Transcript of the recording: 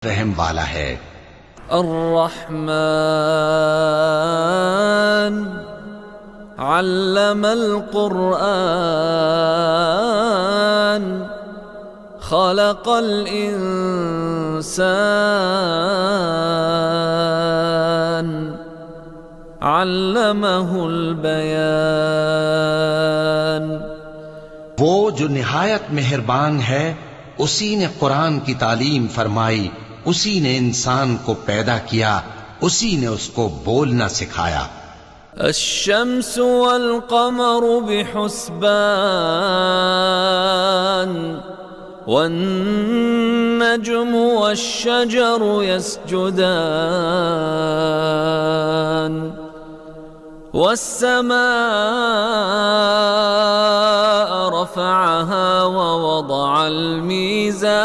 रहम वाला है। अर्रहमान अल्लमल कुरआन खलक़ल इंसान अल्लमहुल बयान। वो जो निहायत मेहरबान है, उसी ने कुरान की तालीम फरमाई, उसी ने इंसान को पैदा किया, उसी ने उसको बोलना सिखाया। अश्शम्सु वल क़मरु बिहुस्बान वन्नज्मु वश्शजरु यस्जुदान वस्समाअ रफ़अहा ववضअल मीज़ान